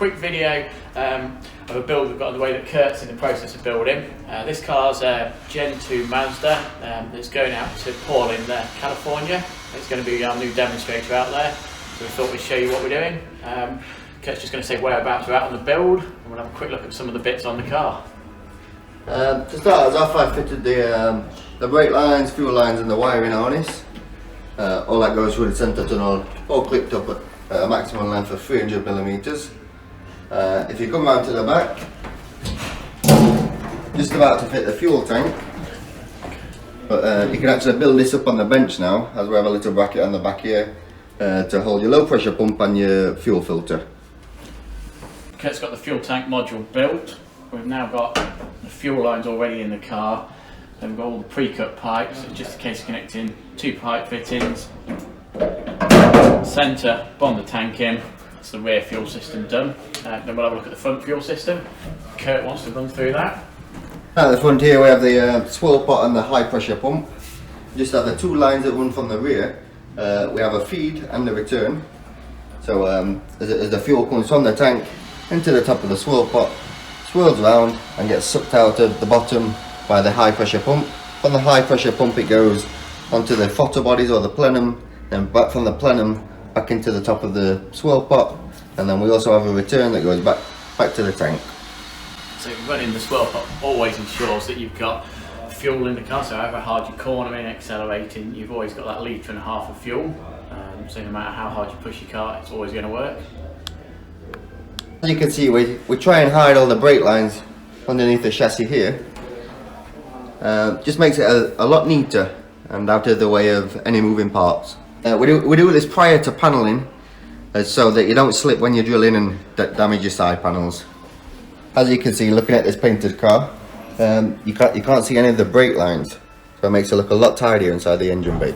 quick video of a build we've got underway that Kurt's in the process of building. This car's a Gen 2 Mazda that's going out to Paul in California. It's going to be our new demonstrator out there, so we thought we'd show you what we're doing. Kurt's just going to say whereabouts we're at on the build, and we'll have a quick look at some of the bits on the car. To start us off, I fitted the brake lines, fuel lines and the wiring harness. All that goes through the centre tunnel, all clipped up at a maximum length of 300mm. If you come round to the back, just about to fit the fuel tank, but you can actually build this up on the bench now, as we have a little bracket on the back here to hold your low pressure pump and your fuel filter. Kurt's got the fuel tank module built. We've now got the fuel lines already in the car. Then we've got all the pre-cut pipes. It's just a case of connecting 2 pipe fittings. Centre, bond the tank in. That's the rear fuel system done. Then we'll have a look at the front fuel system. Kurt wants to run through that. At the front here we have the swirl pot and the high pressure pump. Just have the 2 lines that run from the rear. We have a feed and a return. So as the fuel comes from the tank into the top of the swirl pot, swirls around and gets sucked out of the bottom by the high pressure pump. From the high pressure pump it goes onto the throttle bodies or the plenum, then back from the plenum back into the top of the swirl pot, and then we also have a return that goes back to the tank. So running the swirl pot always ensures that you've got fuel in the car, so however hard you cornering, accelerating, you've always got that 1.5 litres of fuel. So no matter how hard you push your car, it's always going to work. As you can see, we try and hide all the brake lines underneath the chassis here. Just makes it a lot neater and out of the way of any moving parts. We do this prior to panelling, so that you don't slip when you're drilling and damage your side panels. As you can see, looking at this painted car, you can't see any of the brake lines, so it makes it look a lot tidier inside the engine bay.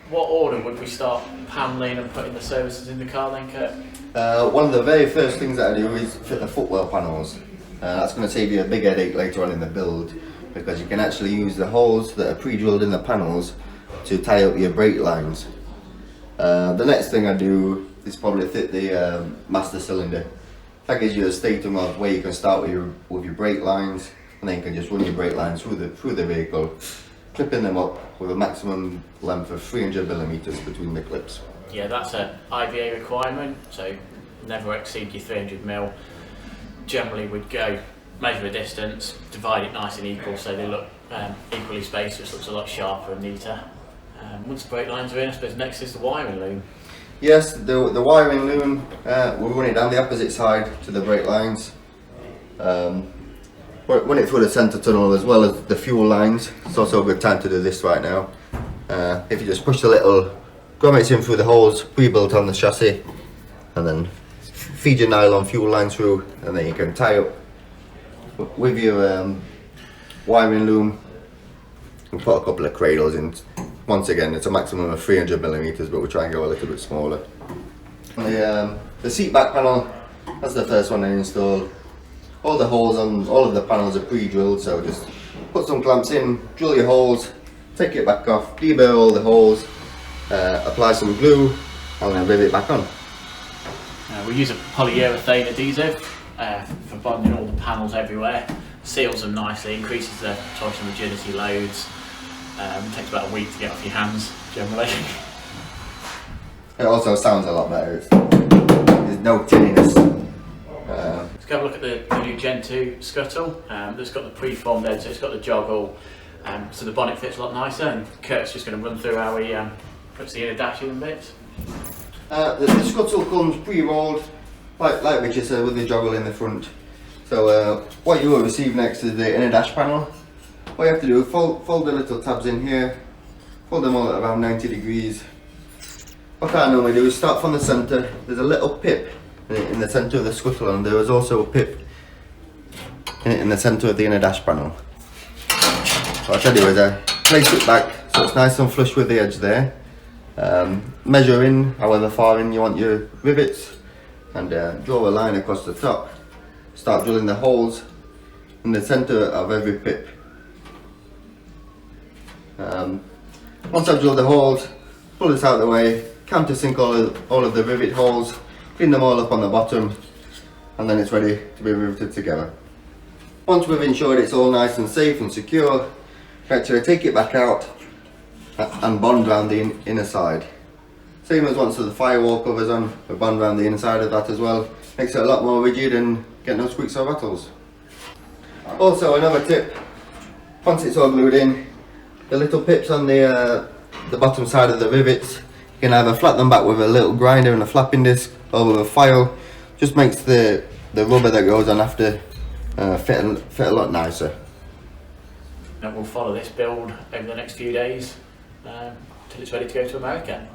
What order would we start panelling and putting the services in the car then, Kurt? One of the very first things that I do is fit the footwell panels. That's going to save you a big headache later on in the build, because you can actually use the holes that are pre-drilled in the panels to tie up your brake lines. The next thing I do is probably fit the master cylinder. That gives you a statum of where you can start with your brake lines, and then you can just run your brake lines through the vehicle, clipping them up with a maximum length of 300mm between the clips. Yeah, that's an IVA requirement, so never exceed your 300mm. Generally we'd go measure a distance, divide it nice and equal so they look equally spaced, which looks a lot sharper and neater. Once the brake lines are in, I suppose next is the wiring loom. Yes, the wiring loom, we'll run it down the opposite side to the brake lines. Run it through the centre tunnel as well as the fuel lines. It's also a good time to do this right now. If you just push the little grommets in through the holes pre-built on the chassis, and then feed your nylon fuel line through, and then you can tie up with your wiring loom and put a couple of cradles in. Once again, it's a maximum of 300mm, but we'll try and go a little bit smaller. The seat back panel, that's the first one I installed. All the holes on all of the panels are pre-drilled, so just put some clamps in, drill your holes, take it back off, deburr all the holes, apply some glue, and then rivet it back on. We use a polyurethane adhesive for bonding all the panels everywhere. Seals them nicely, increases the torsion rigidity loads. Takes about a week to get off your hands, generally. It also sounds a lot better. There's no tinniness. Let's go have a look at the new Gen 2 scuttle. That's got the pre-formed head, so it's got the joggle, so the bonnet fits a lot nicer. And Kurt's just going to run through how he puts the inner dash in bits. The scuttle comes pre-rolled, like Richard said, with the joggle in the front. So what you will receive next is the inner dash panel. What you have to do is fold the little tabs in here, fold them all at around 90 degrees. What I normally do is start from the centre. There's a little pip in the centre of the scuttle, and there is also a pip in the centre of the inner dash panel. What I do is I place it back so it's nice and flush with the edge there. Measure in however far in you want your rivets, and draw a line across the top. Start drilling the holes in the centre of every pip. Once I've drilled the holes, pull this out of the way, countersink all of the rivet holes, clean them all up on the bottom, and then it's ready to be riveted together. Once we've ensured it's all nice and safe and secure, we actually take it back out and bond around the inner side. Same as once the firewall covers on, we bond around the inside of that as well. Makes it a lot more rigid and get no squeaks or rattles. Also, another tip, once it's all glued in, the little pips on the bottom side of the rivets, you can either flat them back with a little grinder and a flapping disc or with a file. Just makes the rubber that goes on after fit a lot nicer. And we'll follow this build over the next few days until it's ready to go to America.